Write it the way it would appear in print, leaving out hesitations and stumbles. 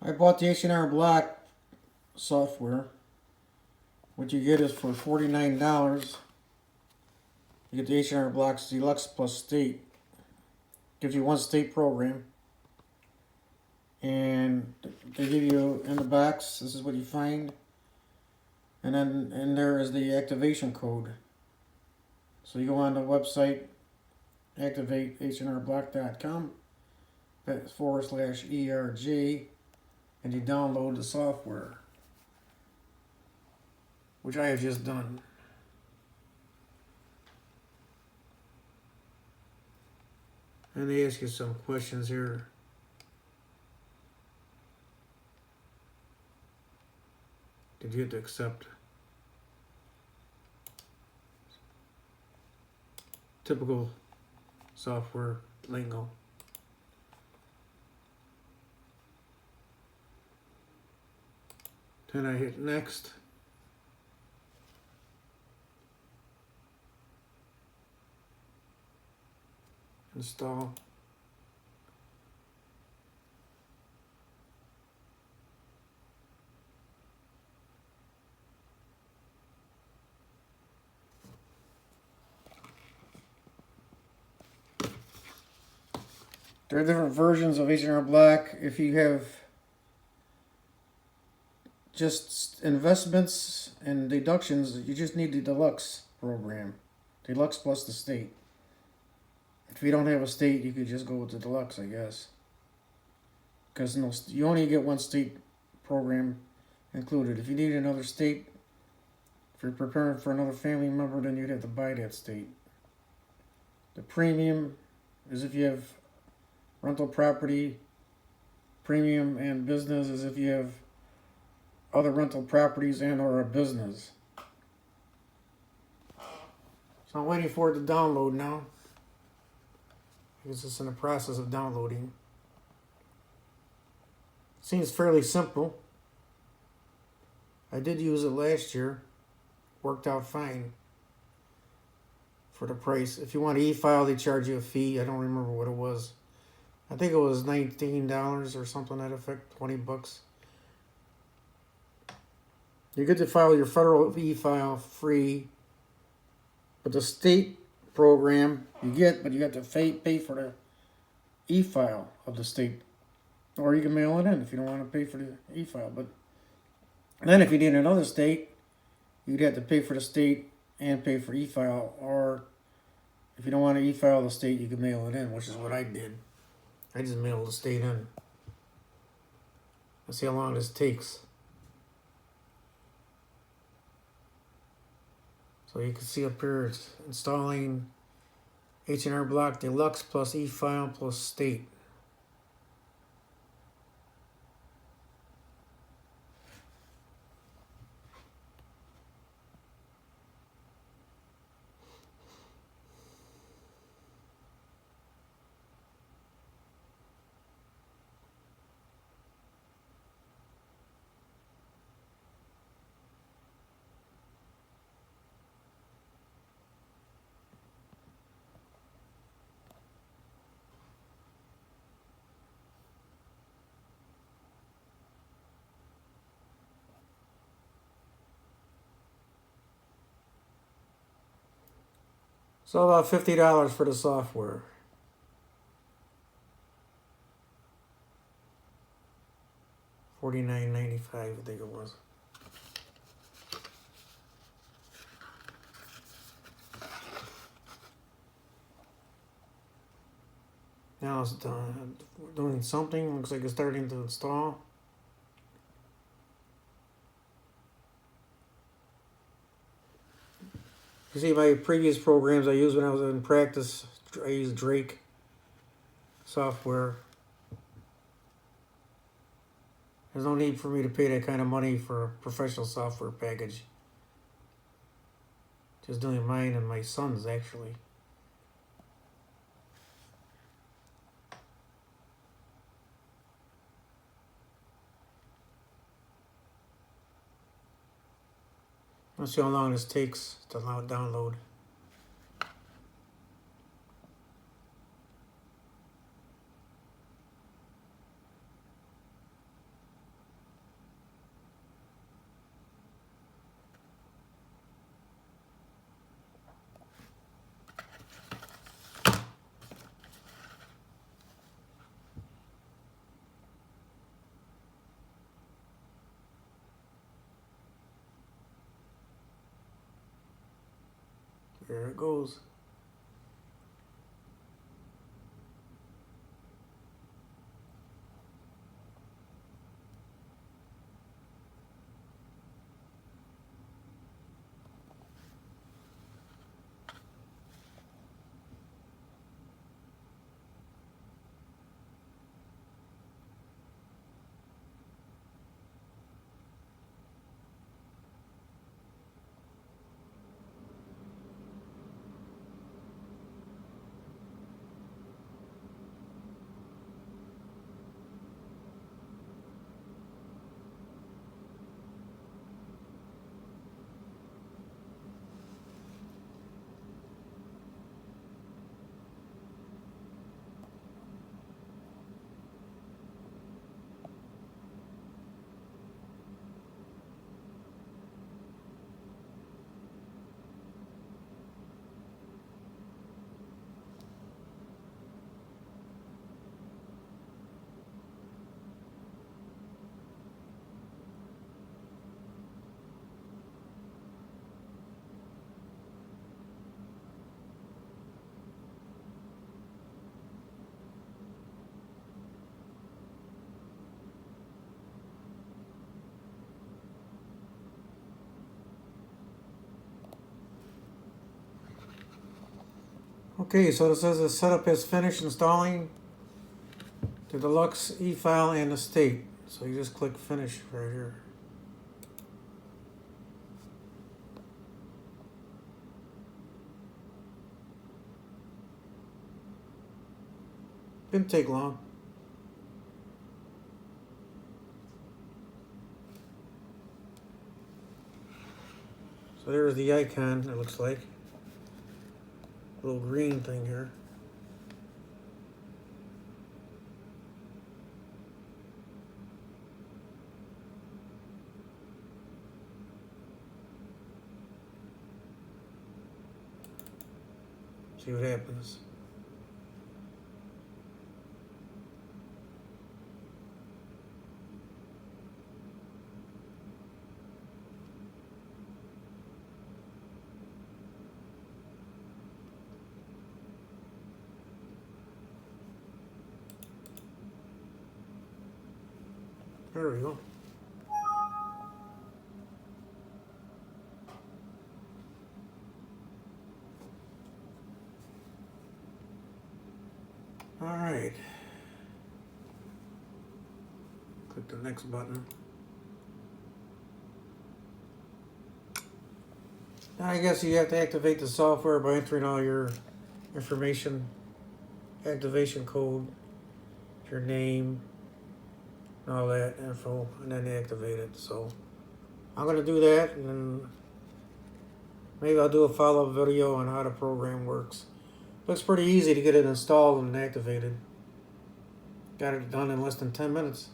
I bought the H&R Block software. What you get is for $49. You get the H&R Block's Deluxe Plus State. Gives you one state program. And they give you in the box, this is what you find. And then in there is the activation code. So you go on the website, activate hrblock.com /ERG, and you download the software, which I have just done. And they ask you some questions here. Did you have to accept? Typical software lingo. Then I hit next. Install. There are different versions of H&R Block. If you have just investments and deductions, you just need the Deluxe program. Deluxe plus the state. If you don't have a state, you could just go with the Deluxe, I guess. Because no, you only get one state program included. If you need another state, if you're preparing for another family member, then you'd have to buy that state. The premium is if you have rental property. Premium and business is if you have other rental properties and or a business. So I'm waiting for it to download now, because it's in the process of downloading. Seems fairly simple. I did use it last year. Worked out fine for the price. If you want to e-file, they charge you a fee. I don't remember what it was. I think it was $19 or something to that effect, $20. You get to file your federal e-file free, but the state program you get, but you have to pay for the e-file of the state, or you can mail it in if you don't want to pay for the e-file. But then if you need another state, you'd have to pay for the state and pay for e-file, or if you don't want to e-file the state, you can mail it in, which is what I did. I just mailed the state in. Let's see how long this takes. So you can see up here, it's installing H&R Block Deluxe plus e-file plus state. So about $50 for the software. $49.95, I think it was. Now it's done. Doing something. Looks like it's starting to install. You see my previous programs I used when I was in practice, I used Drake software. There's no need for me to pay that kind of money for a professional software package. Just doing mine and my son's, actually. Let's see how long this takes to download. There it goes. Okay, so it says the setup is finished installing the deluxe e-file and the state. So you just click finish right here. Didn't take long. So there's the icon, it looks like. Little green thing here. See what happens. There we go. All right. Click the next button. Now I guess you have to activate the software by entering all your information, activation code, your name, and all that info, and then activate it. So I'm gonna do that, and then maybe I'll do a follow-up video on how the program works. Looks pretty easy to get it installed and activated. Got it done in less than 10 minutes.